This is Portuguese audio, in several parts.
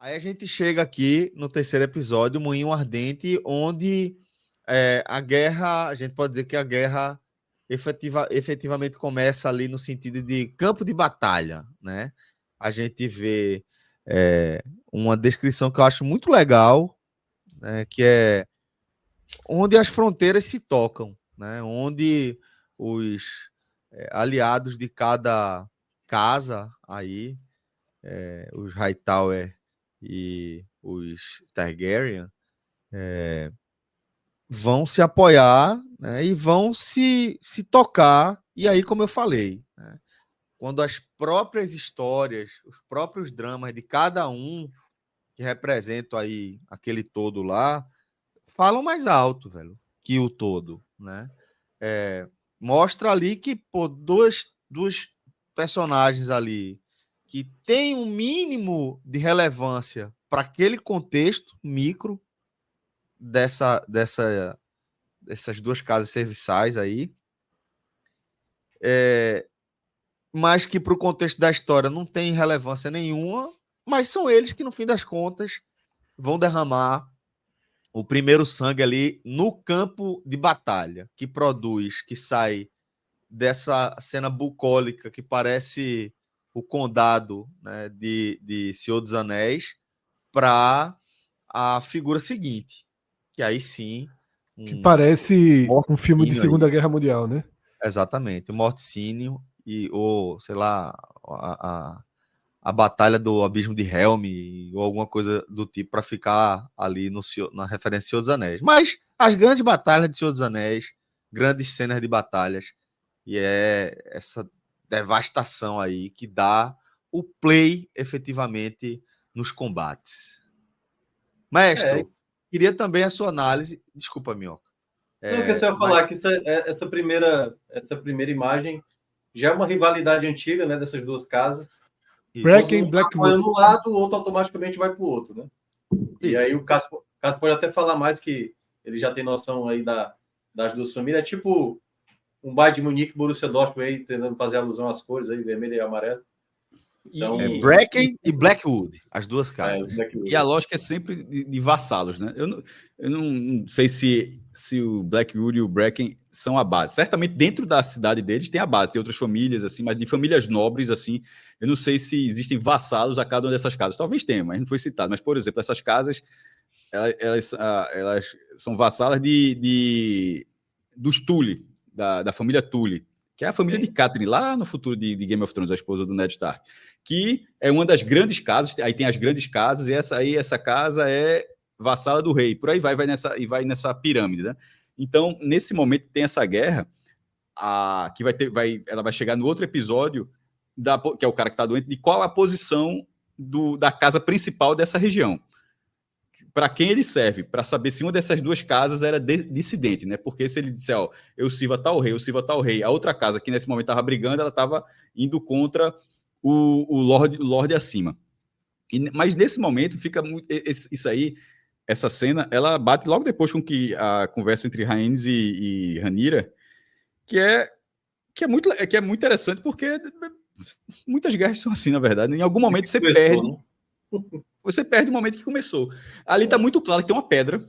Aí a gente chega aqui no terceiro episódio, Moinho Ardente, onde a guerra, a gente pode dizer que a guerra efetivamente começa ali no sentido de campo de batalha, né? A gente vê uma descrição que eu acho muito legal, né? Que é onde as fronteiras se tocam, né? Onde os aliados de cada casa aí, os Hightower e os Targaryen, vão se apoiar, né, e vão se tocar. E aí, como eu falei, né, quando as próprias histórias, os próprios dramas de cada um que representam aí aquele todo lá, falam mais alto, velho, que o todo, né? Mostra ali que, pô, duas personagens ali que tem um mínimo de relevância para aquele contexto micro dessas duas casas serviçais aí, mas que para o contexto da história não tem relevância nenhuma, mas são eles que, no fim das contas, vão derramar o primeiro sangue ali no campo de batalha, que produz, que sai dessa cena bucólica que parece o condado, né, de Senhor dos Anéis, para a figura seguinte, que aí sim, Que parece um filme de morticínio Segunda aí. Guerra Mundial, né? Exatamente, o morticínio ou sei lá, a batalha do Abismo de Helm ou alguma coisa do tipo para ficar ali na referência Senhor dos Anéis. Mas as grandes batalhas de Senhor dos Anéis, grandes cenas de batalhas, e é essa devastação aí que dá o play efetivamente nos combates. É, Maestro, queria também a sua análise. Desculpa, Minhoca. não, que eu ia falar que essa primeira imagem já é uma rivalidade antiga, né, dessas duas casas. Bracken, Um tá Blackwood. apoiando um lado, o outro automaticamente vai para o outro, né? E aí o Cássio pode até falar mais que ele já tem noção aí das duas famílias. É tipo um Bayern de Munique e Borussia Dortmund aí, tentando fazer alusão às cores aí, vermelho e amarelo. Então, Bracken e Blackwood, as duas casas. E a lógica é sempre de vassalos, né? Eu não sei se o Blackwood e o Bracken são a base. Certamente dentro da cidade deles tem a base, tem outras famílias, assim, mas de famílias nobres, assim, eu não sei se existem vassalos a cada uma dessas casas. Talvez tenha, mas não foi citado. Mas, por exemplo, essas casas, elas são vassalas dos Tully, da família Tully, que é a família de Catelyn, lá no futuro de Game of Thrones, a esposa do Ned Stark, que é uma das grandes casas, aí tem as grandes casas, e essa casa é vassala do rei, por aí vai nessa pirâmide, né? Então, nesse momento tem essa guerra, que ela vai chegar no outro episódio, que é o cara que está doente, de qual a posição da casa principal dessa região. Para quem ele serve, para saber se uma dessas duas casas era dissidente, né? Porque se ele disser, ó, eu sirvo a tal rei, a outra casa que nesse momento estava brigando, ela estava indo contra o Lorde acima. Mas nesse momento fica muito, isso aí, essa cena, ela bate logo depois com que a conversa entre Rhaenys e Rhaenyra, que é muito interessante, porque muitas guerras são assim, na verdade. Em algum momento você perde. Né? Você perde o momento que começou. Ali está muito claro que tem uma pedra.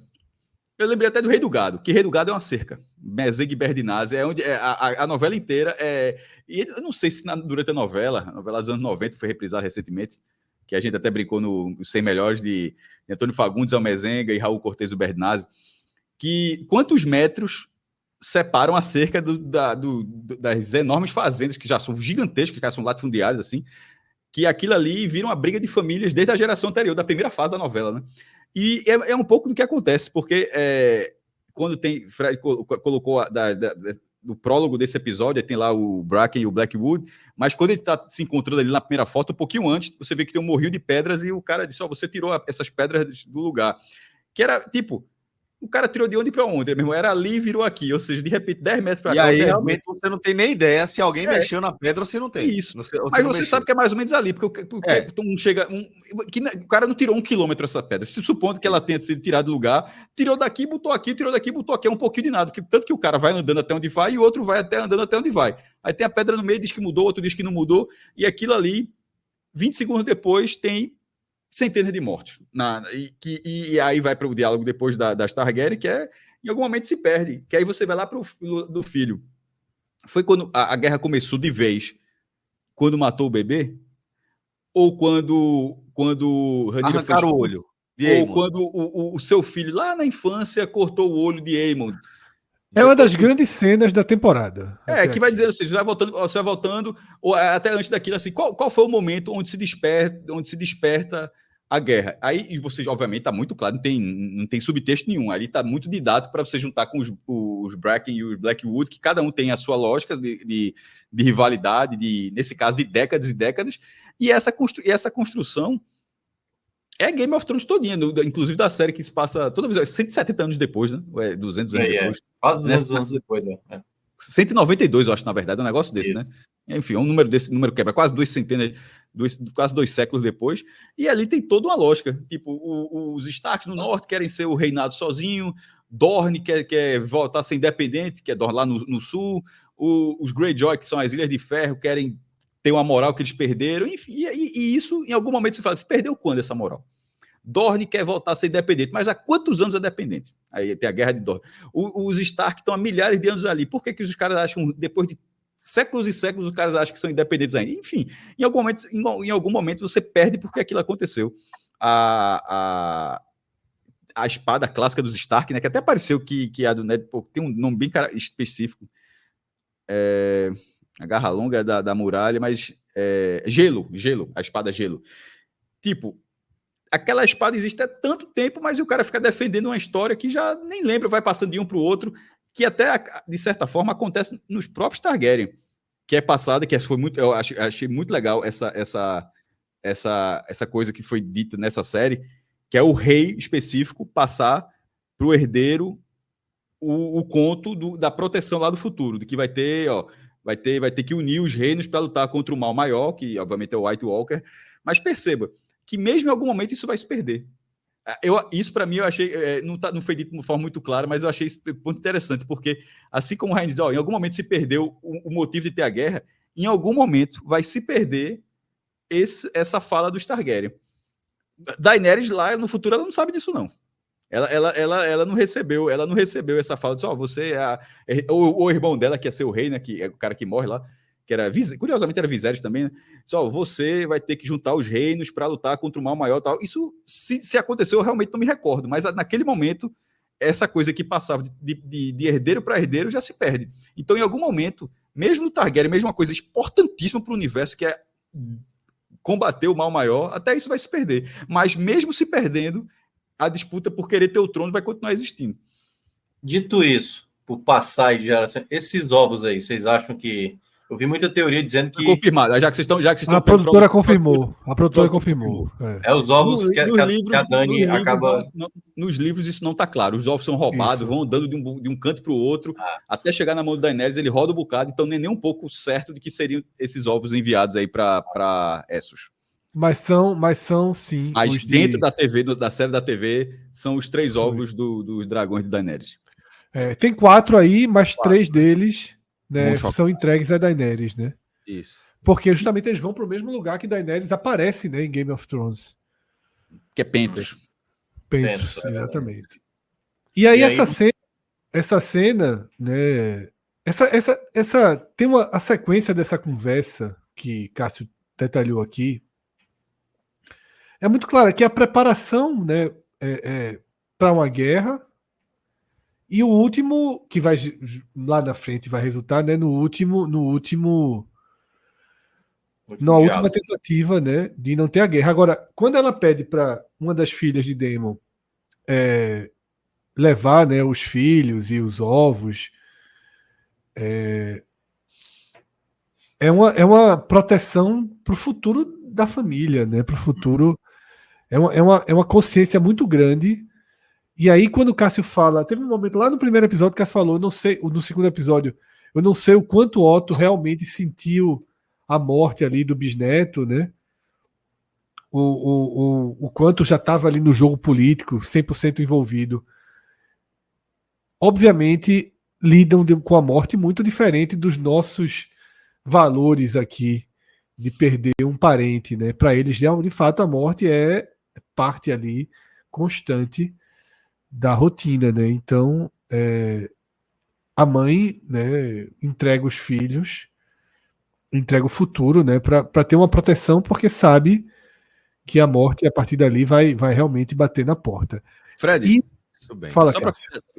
Eu lembrei até do Rei do Gado, que Rei do Gado é uma cerca. Mezeg Berdinazzi, é onde a novela inteira é. E eu não sei se durante a novela dos anos 90 foi reprisada recentemente, que a gente até brincou nos 100 melhores de Antônio Fagundes, Almezenga e Raul Cortez do Berdinazzi, que quantos metros separam a cerca das enormes fazendas, que já são gigantescas, que já são latifundiárias, assim, que aquilo ali vira uma briga de famílias desde a geração anterior, da primeira fase da novela, né? E é um pouco do que acontece, porque quando tem... Fred colocou no prólogo desse episódio, tem lá o Bracken e o Blackwood, mas quando ele está se encontrando ali na primeira foto, um pouquinho antes, você vê que tem um morrinho de pedras e o cara disse, você tirou essas pedras do lugar. Que era, tipo... O cara tirou de onde para onde, meu irmão? Era ali e virou aqui. Ou seja, de repente, 10 metros para cá. E aí, realmente, você não tem nem ideia se alguém mexeu na pedra ou se não tem. Isso. Mas você sabe que é mais ou menos ali, porque o cara não tirou 1 quilômetro essa pedra. Se supondo que ela tenha sido tirada do lugar, tirou daqui, botou aqui, tirou daqui, botou aqui. É um pouquinho de nada. Tanto que o cara vai andando até onde vai e o outro vai andando até onde vai. Aí tem a pedra no meio, diz que mudou, outro diz que não mudou. E aquilo ali, 20 segundos depois, tem centenas de mortos. E aí vai para o diálogo depois das Targaryen, que em algum momento se perde. Que aí você vai lá para o do filho. Foi quando a guerra começou de vez, quando matou o bebê? Ou quando Rhaenyra foi Arrancaram o olho de ou Aemon. quando o seu filho, lá na infância, cortou o olho de Aemon. É uma das grandes cenas da temporada. Que vai dizer assim, você vai voltando, ou até antes daquilo, assim, qual foi o momento onde se desperta a guerra? Aí, e vocês, obviamente, está muito claro, não tem subtexto nenhum, ali está muito didático para você juntar com os Bracken e os Blackwood, que cada um tem a sua lógica de rivalidade, nesse caso, de décadas e décadas, e essa construção é Game of Thrones todinha, inclusive da série que se passa toda vez, 170 anos depois, né? 200 anos depois. Quase 200 anos depois, 192, eu acho, na verdade, é um negócio desse, Isso. né? Enfim, é um número quebra, quase 2 centenas, quase 2 séculos depois, e ali tem toda uma lógica, tipo, os Starks no norte querem ser o reinado sozinho, Dorne quer voltar a ser independente, quer Dorne lá no sul, os Greyjoy, que são as Ilhas de Ferro, querem ter uma moral que eles perderam, enfim, e isso, em algum momento, você fala, perdeu quando essa moral? Dorne quer voltar a ser independente, mas há quantos anos é dependente? Aí tem a guerra de Dorne. Os Stark estão há milhares de anos ali. Por que os caras acham, depois de séculos e séculos, os caras acham que são independentes ainda? Enfim, em algum momento você perde porque aquilo aconteceu. A espada clássica dos Stark, né, que até pareceu que a do Ned tem um nome bem específico. A garra longa da muralha, mas gelo, a espada gelo. Tipo, aquela espada existe há tanto tempo, mas o cara fica defendendo uma história que já nem lembra, vai passando de um para o outro, que até, de certa forma, acontece nos próprios Targaryen, que é passada, que foi muito, eu achei muito legal essa coisa que foi dita nessa série, que é o rei específico passar para o herdeiro o conto da proteção lá do futuro, de que vai ter que unir os reinos para lutar contra o mal maior, que obviamente é o White Walker, mas perceba que mesmo em algum momento isso vai se perder. Isso para mim eu achei, não foi dito de uma forma muito clara, mas eu achei isso muito interessante, porque assim como o Ryan diz, em algum momento se perdeu o motivo de ter a guerra, em algum momento vai se perder essa fala dos Targaryen. Daenerys lá no futuro ela não sabe disso não. Ela não recebeu essa fala de você o irmão dela que ia ser o rei, né, que é o cara que morre lá, que era, curiosamente era Viserys também, né? Você vai ter que juntar os reinos para lutar contra o mal maior e tal. Isso, se aconteceu, eu realmente não me recordo, mas naquele momento, essa coisa que passava de herdeiro para herdeiro já se perde. Então, em algum momento, mesmo no Targaryen, mesmo uma coisa importantíssima para o universo, que é combater o mal maior, até isso vai se perder. Mas mesmo se perdendo, a disputa por querer ter o trono vai continuar existindo. Dito isso, por passar de geração, esses ovos aí, vocês acham que... Eu vi muita teoria dizendo que... Confirmado, já que vocês estão... A produtora confirmou. A produtora confirmou. Os ovos que a Dani acaba... Nos livros isso não está claro. Os ovos são roubados, vão andando de um canto para o outro, até chegar na mão do Daenerys, ele roda um bocado, então nem um pouco certo de que seriam esses ovos enviados aí para Essos. Mas são sim. Mas dentro da TV, da série da TV, são os 3 ovos dos dragões de Daenerys. Tem 4 aí, mas 3 deles... né, são entregues a Daenerys, né? Isso. Porque justamente eles vão para o mesmo lugar que Daenerys aparece, né, em Game of Thrones. Que é Pentos. Pentos, exatamente. E aí essa cena, né? Essa tem a sequência dessa conversa que Cássio detalhou aqui. É muito claro que a preparação, né, para uma guerra. E o último, que vai lá na frente vai resultar, né, na última tentativa, né, de não ter a guerra. Agora, quando ela pede para uma das filhas de Daemon levar, né, os filhos e os ovos, é uma proteção para o futuro da família, né, para o futuro. É uma consciência muito grande. E aí, quando o Cássio fala, teve um momento lá no primeiro episódio que o Cássio falou, eu não sei, no segundo episódio, eu não sei o quanto Otto realmente sentiu a morte ali do bisneto, né? O quanto já estava ali no jogo político, 100% envolvido. Obviamente, lidam com a morte muito diferente dos nossos valores aqui, de perder um parente, né? Para eles, de fato, a morte é parte ali constante da rotina, né? Então, a mãe, né, entrega os filhos, entrega o futuro, né, para ter uma proteção, porque sabe que a morte, a partir dali, vai realmente bater na porta. Fred, E Isso bem. fala, só para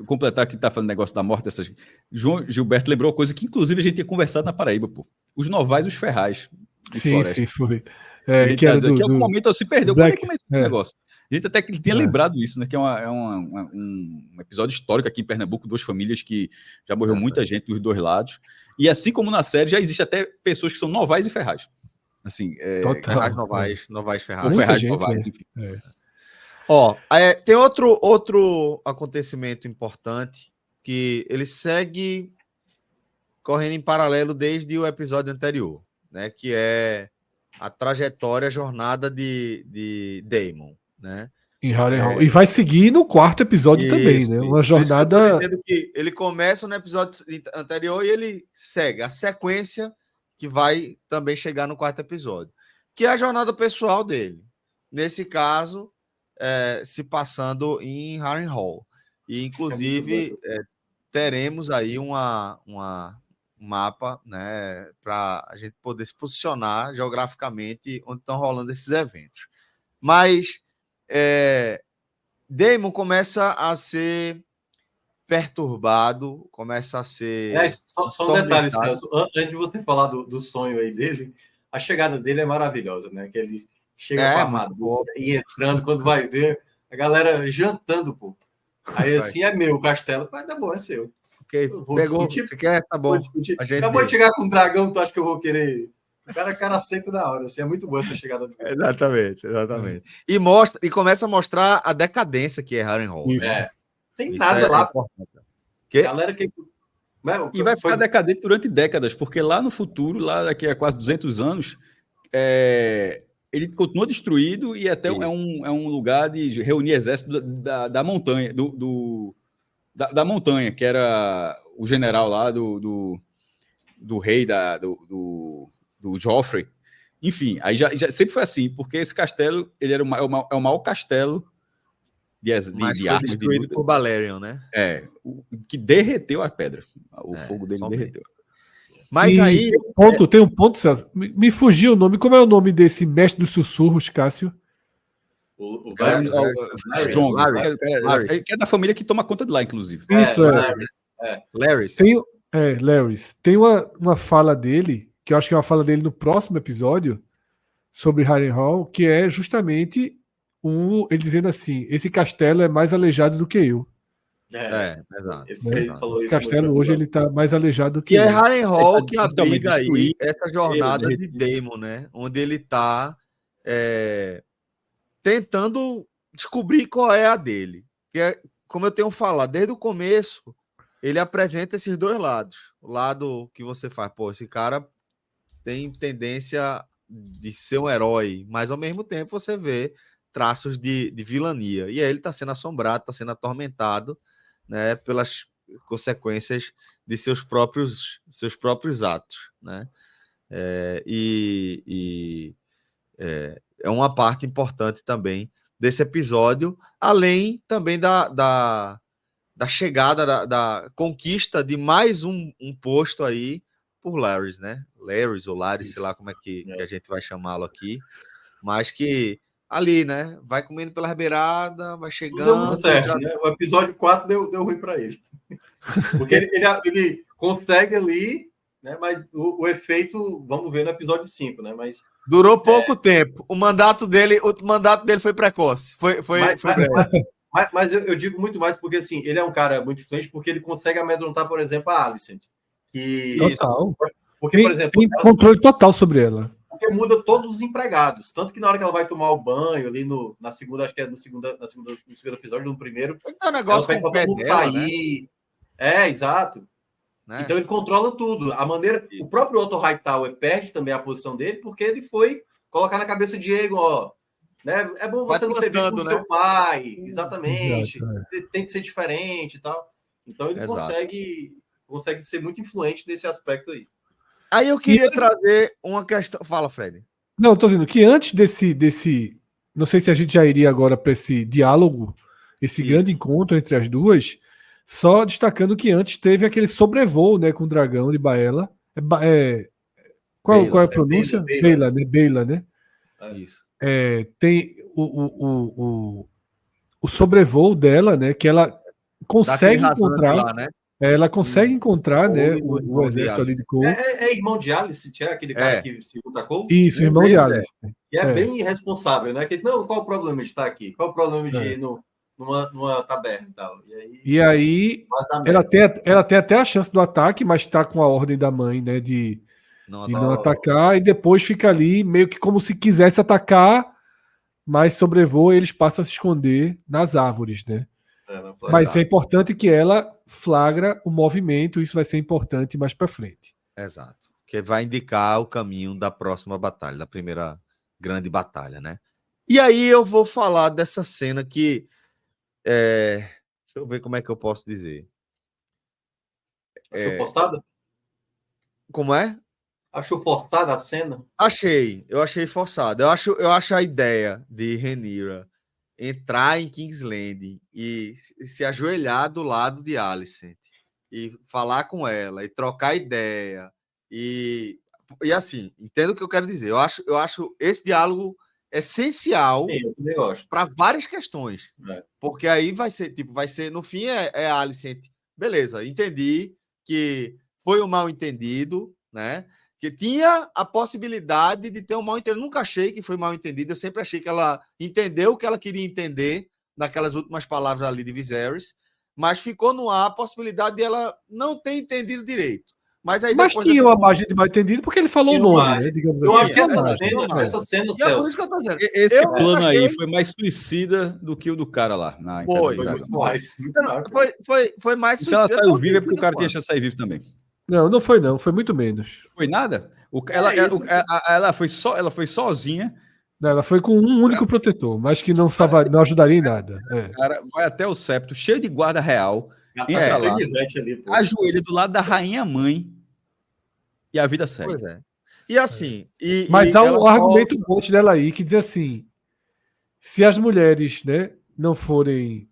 completar que tá falando negócio da morte dessas. João Gilberto lembrou uma coisa que, inclusive, a gente tinha conversado na Paraíba, pô. Os Novais e os Ferrais. De sim, floresta. sim, foi. A gente Que tá era dizendo que em algum momento se perdeu. Quando é que começou esse negócio? A gente até que tinha lembrado isso, né? Que é um episódio histórico aqui em Pernambuco, duas famílias que já morreu muita gente dos dois lados. E assim como na série, já existe até pessoas que são Novais e Ferrais. Assim, Ferraz Novais Ferraz. ou Ferraz gente, Novais, enfim. Ó, tem outro acontecimento importante que ele segue correndo em paralelo desde o episódio anterior, né? Que é a trajetória, a jornada de Daemon, né? Em Harrenhal. E vai seguir no quarto episódio também, né? Uma jornada. Por isso que eu tô dizendo que ele começa no episódio anterior e ele segue a sequência que vai também chegar no quarto episódio, que é a jornada pessoal dele. Nesse caso, se passando em Harrenhal. E, inclusive, teremos aí um mapa, né, para a gente poder se posicionar geograficamente onde estão rolando esses eventos. Mas Daemon começa a ser perturbado, começa a ser... Só um detalhe, Celso. Antes de você falar do sonho aí dele, a chegada dele é maravilhosa, né? Que ele chega com a armadura e entrando, quando vai ver, a galera jantando, pô. Aí assim, é meu o castelo. Mas tá bom, é seu. Ok, pegou, você quer? Tá bom. Acabou de chegar com um dragão, tu acha que eu vou querer... O cara seco na hora, assim, é muito boa essa chegada dele. Exatamente. E começa a mostrar a decadência que é Harrenhal. Tem nada lá. Galera que... E vai ficar decadente durante décadas, porque lá no futuro, lá daqui a quase 200 anos, ele continua destruído e até é um lugar de reunir exército da montanha, da montanha, que era o general lá do rei, do Joffrey. Enfim, aí já sempre foi assim, porque esse castelo ele era o maior castelo de armas destruído por Balerion, né? Que derreteu a pedra. O fogo dele derreteu. Mas aí... Tem um ponto, Celso. Me fugiu o nome. Como é o nome desse mestre dos sussurros, Cássio? O Larry. Que é da família que toma conta de lá, inclusive. Isso, Larry. Larry. Tem uma fala dele, que eu acho que é uma fala dele no próximo episódio, sobre Harrenhal, que é justamente ele dizendo assim: esse castelo é mais aleijado do que eu. Exato. Esse castelo hoje ele está mais aleijado do que eu. E é Harrenhal que abriga aí essa jornada de Daemon, né? Onde ele está tentando descobrir qual é a dele. Que como eu tenho falado, desde o começo, ele apresenta esses dois lados. O lado que você faz, esse cara tem tendência de ser um herói, mas ao mesmo tempo você vê traços de vilania. E aí ele está sendo assombrado, está sendo atormentado, né, pelas consequências de seus próprios atos, né? É uma parte importante também desse episódio, além também da chegada, da conquista de mais um posto aí por Larrys, né? Larrys ou Larrys, sei lá como é que a gente vai chamá-lo aqui, mas que ali, né? Vai comendo pela beirada, vai chegando... Deu muito certo, né? O episódio 4 deu ruim para ele. Porque ele consegue ali, né? Mas o efeito, vamos ver no episódio 5, né? Mas durou pouco tempo. O mandato dele foi precoce. Mas eu digo muito mais porque, assim, ele é um cara muito influente porque ele consegue amedrontar, por exemplo, a Alicent. Total. Porque, por exemplo... Tem controle total sobre ela. Porque muda todos os empregados. Tanto que na hora que ela vai tomar o banho, ali na segunda, acho que é no segundo episódio, no primeiro... É um negócio com o pé dela, sair. Né? Exato. Né? Então ele controla tudo. A maneira... O próprio Otto Hightower perde também a posição dele porque ele foi colocar na cabeça de Aegon, ó... Né? É bom você não ser visto como seu pai, exatamente. Exato, tem que ser diferente e tal. Então ele consegue ser muito influente nesse aspecto aí. Aí eu queria trazer uma questão. Fala, Fred. Não, eu tô dizendo que antes desse não sei se a gente já iria agora para esse diálogo, esse Isso. grande encontro entre as duas, só destacando que antes teve aquele sobrevoo, né, com o dragão de Baela. Qual é a pronúncia? Baela. Baela, né? Isso. Tem o sobrevoo dela, né, que ela consegue encontrar. Lá, né? Ela consegue encontrar, né, Cole, o exército ali de Cole. É irmão de Alice, é aquele cara que se luta Cole? Isso, irmão de Alice. E é bem irresponsável, né? Que, não, qual o problema de estar aqui? Qual o problema de ir numa taberna e tal? E aí ela tem até a chance do ataque, mas está com a ordem da mãe, né, de não atacar, e depois fica ali meio que como se quisesse atacar, mas sobrevoa e eles passam a se esconder nas árvores, né? Mas é importante que ela flagra o movimento, isso vai ser importante mais para frente. Exato. Que vai indicar o caminho da próxima batalha, da primeira grande batalha, né? E aí eu vou falar dessa cena que... deixa eu ver como é que eu posso dizer. Achou forçada? Como é? Achou forçada a cena? Eu achei forçado. Eu acho a ideia de Rhaenyra entrar em Kingsland e se ajoelhar do lado de Alicent e falar com ela e trocar ideia e assim, entendo o que eu quero dizer. Eu acho esse diálogo essencial para várias questões, porque aí vai ser no fim é Alicent, beleza, entendi que foi um mal entendido, né? Que tinha a possibilidade de ter um mal entendido. Nunca achei que foi mal entendido. Eu sempre achei que ela entendeu o que ela queria entender naquelas últimas palavras ali de Viserys, mas ficou no ar a possibilidade de ela não ter entendido direito. Mas tinha uma margem de mal entendido porque ele falou o nome, né? Digamos eu assim. acho que essa cena, é por isso que eu tô dizendo. Esse plano aí foi mais suicida do que o do cara lá. Foi mais suicida. Se ela saiu viva é porque o cara tinha chance de sair vivo também. Não foi não, foi muito menos. Foi nada? Ela foi sozinha. Não, ela foi com um único protetor, mas que não ajudaria em nada. O cara vai até o septo, cheio de guarda real, entra lá, ajoelha do lado da rainha mãe e a vida segue. Pois é. E assim... Mas há um argumento forte dela aí que diz assim, se as mulheres, né, não forem...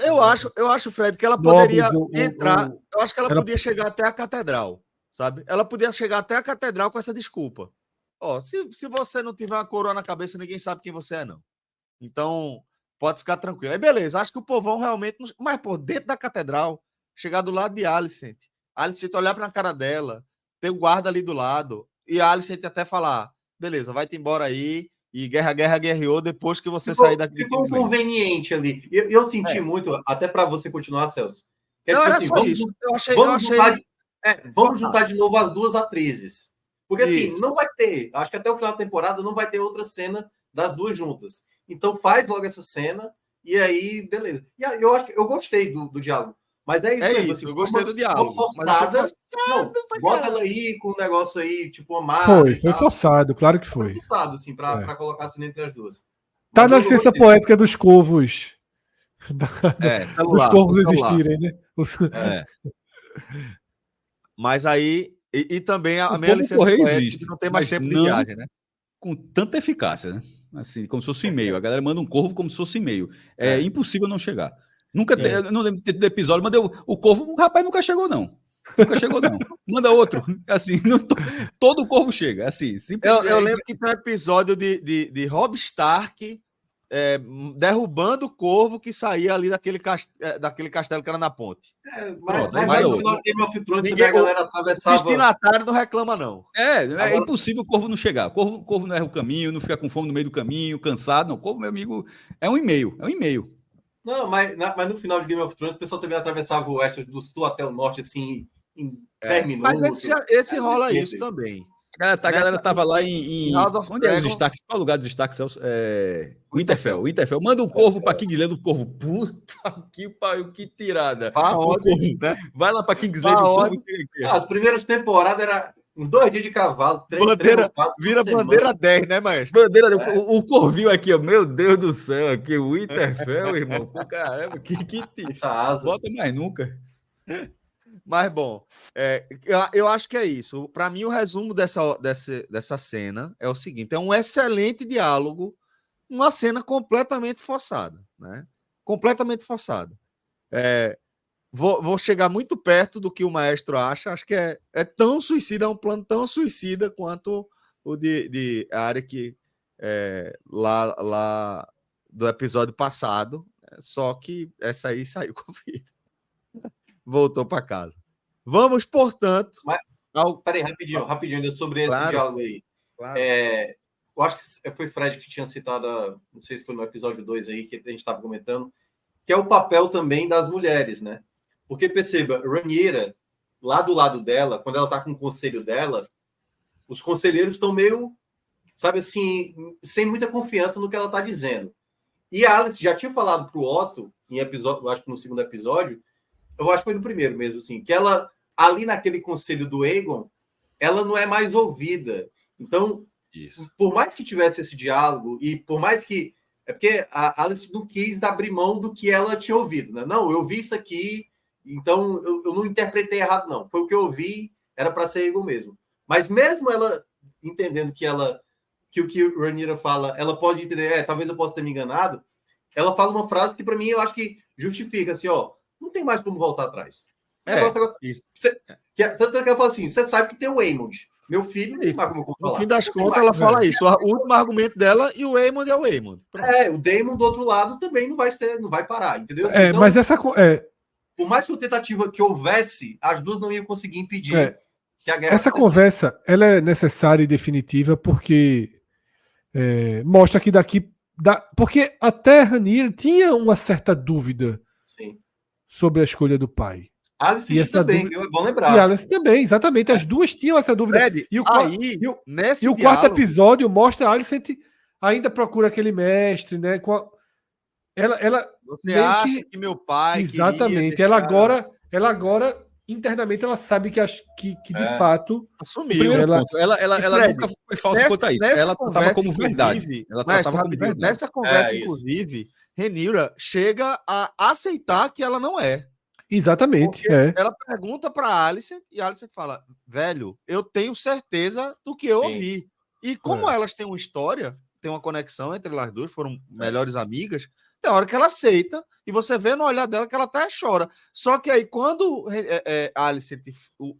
Eu acho, Fred, que ela poderia entrar. Eu acho que ela podia chegar até a catedral, sabe? Ela podia chegar até a catedral com essa desculpa. Se você não tiver uma coroa na cabeça, ninguém sabe quem você é, não. Então, pode ficar tranquilo. Aí, beleza, acho que o povão realmente... Mas, dentro da catedral, chegar do lado de Alicent olhar para a cara dela, ter o guarda ali do lado, e a Alicent até falar, beleza, vai-te embora aí, e guerreou depois que você sair daqui. Ficou conveniente ali. Eu senti muito, até para você continuar, Celso. Não, era só isso. Vamos juntar de novo as duas atrizes. Porque assim, não vai ter. Acho que até o final da temporada não vai ter outra cena das duas juntas. Então faz logo essa cena e aí, beleza. E aí, eu gostei do diálogo. Mas é isso mesmo. Assim, eu gostei do diálogo. Forçada. Bota ela aí com o negócio aí, tipo, amar. Foi forçado, claro que foi. Forçado, assim, pra colocar assim entre as duas. Tá na licença poética dos corvos. Dos corvos existirem, né? Mas aí... E também a minha licença poética não tem mais tempo de viagem, né? Com tanta eficácia, né? Assim, como se fosse um e-mail. A galera manda um corvo como se fosse um e-mail. É impossível não chegar. Eu não lembro do episódio, mandei o corvo, o rapaz nunca chegou, não. Manda outro. Assim, todo corvo chega. Assim, eu lembro que tem um episódio de Robb Stark derrubando o corvo que saía ali daquele castelo que era na ponte. Mas no final do Game of Thrones a galera atravessava... O destinatário não reclama, não. É impossível o corvo não chegar. Corvo não erra o caminho, não fica com fome no meio do caminho, cansado. Não, corvo, meu amigo, é um e-mail. Não, mas no final de Game of Thrones, o pessoal também atravessava o oeste do sul até o norte, assim, em 10 minutos. Mas esse rola isso também. A galera tava lá em onde é os destaques? Qual lugar dos destaques? Winterfell. Manda um corvo para Kingsland, o corvo. Puta que pariu, que tirada. Vai lá para Kingsland, o corvo. As primeiras temporadas era uns 2 dias de cavalo, 3 4 vira bandeira 10, né, maestro? O corvinho aqui, ó. Meu Deus do céu, aqui, o Winterfell, irmão. Caramba, que asa. Volta mais nunca. Mas, bom, eu acho que é isso. Para mim, o resumo dessa cena é o seguinte: é um excelente diálogo, uma cena completamente forçada, né? Completamente forçada. Vou chegar muito perto do que o maestro acha. Acho que é tão suicida, é um plano tão suicida quanto o de área que lá do episódio passado. Só que essa aí saiu com vida. Voltou para casa. Vamos, portanto. Peraí, rapidinho ainda sobre esse diálogo aí. Claro. Eu acho que foi Fred que tinha citado, não sei se foi no episódio 2 aí, que a gente estava comentando, que é o papel também das mulheres, né? Porque perceba, Rhaenyra, lá do lado dela, quando ela está com o conselho dela, os conselheiros estão meio, sabe assim, sem muita confiança no que ela está dizendo. E a Alice já tinha falado para o Otto, em episódio, eu acho que no segundo episódio, eu acho que foi no primeiro mesmo, assim, que ela, ali naquele conselho do Aegon, ela não é mais ouvida. Então, por mais que tivesse esse diálogo, e por mais que... É porque a Alice não quis abrir mão do que ela tinha ouvido, né? Não, eu vi isso aqui, então eu não interpretei errado, não. Foi o que eu vi, era para ser Aegon mesmo. Mas mesmo ela entendendo que o que Rhaenyra fala, ela pode entender, talvez eu possa ter me enganado, ela fala uma frase que, para mim, eu acho que justifica, assim, ó, não tem mais como voltar atrás. Isso. Tanto que ela fala assim, você sabe que tem o Aemond. Meu filho, não tem mais como controlar. No fim das contas, ela fala isso. O último argumento dela e o Aemond é o Aemond. O Daemon do outro lado também não vai parar, entendeu? Assim, então, mas essa... Por mais que a tentativa que houvesse, as duas não iam conseguir impedir que a guerra essa conversa, ela é necessária e definitiva porque mostra que porque até Rhaenyra tinha uma certa dúvida sobre a escolha do pai. Alice também, é bom lembrar. E Alice também, exatamente. As duas tinham essa dúvida. Fred, e o quarto episódio mostra a Alice ainda procura aquele mestre, né? Você acha que meu pai... Exatamente. Ela agora, internamente, ela sabe que de fato... Assumiu. Primeiro ponto, ela nunca foi falsa quanto a isso. Ela tratava como verdade. Nessa conversa, inclusive, Rhaenyra chega a aceitar que ela não é. Exatamente. Ela pergunta para Alicent e Alicent fala: velho, eu tenho certeza do que eu ouvi. E como elas têm uma história, tem uma conexão entre elas duas, foram melhores amigas, tem hora que ela aceita e você vê no olhar dela que ela até chora. Só que aí, quando Alicent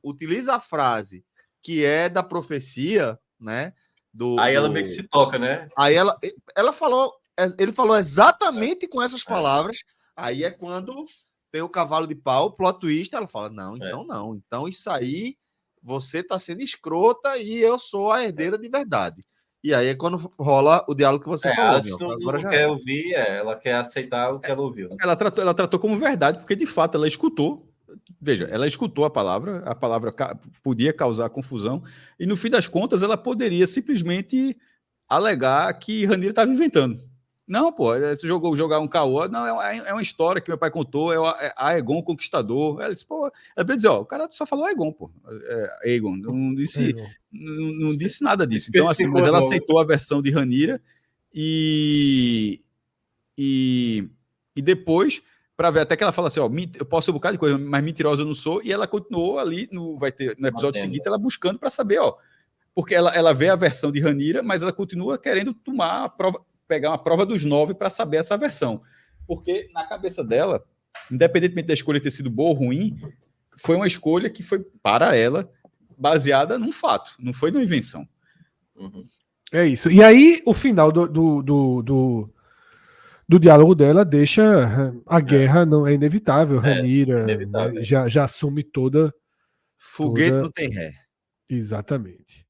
utiliza a frase que é da profecia, né? Aí ela meio que se toca, né? Aí ela falou, ele falou exatamente com essas palavras. Aí é quando tem o cavalo de pau, plot twist, ela fala, não, então isso aí, você tá sendo escrota e eu sou a herdeira de verdade. E aí é quando rola o diálogo que você falou. Agora já quer ouvir, ela quer aceitar o que ela ouviu. Né? Ela tratou como verdade, porque de fato ela escutou, veja, ela escutou a palavra podia causar confusão, e no fim das contas ela poderia simplesmente alegar que Rhaenyra estava inventando. Não, pô, você jogar um caô, não, é uma história que meu pai contou, é Aegon Conquistador. Ela disse, pô, ela dizer, ó, o cara só falou Aegon, pô. Aegon, não disse nada disso. Então, assim, mas ela aceitou a versão de Rhaenyra e depois, para ver, até que ela fala assim, ó, eu posso ser um bocado de coisa, mas mentirosa eu não sou, e ela continuou ali, no episódio seguinte, ela buscando para saber, ó, porque ela vê a versão de Rhaenyra, mas ela continua querendo tomar a prova, pegar uma prova dos 9 para saber essa versão. Porque na cabeça dela, independentemente da escolha ter sido boa ou ruim, foi uma escolha que foi, para ela, baseada num fato, não foi numa invenção. É isso. E aí, o final do diálogo dela deixa a guerra, não é inevitável. Rhaenyra, né, já assume toda... Foguete não tem ré. Exatamente.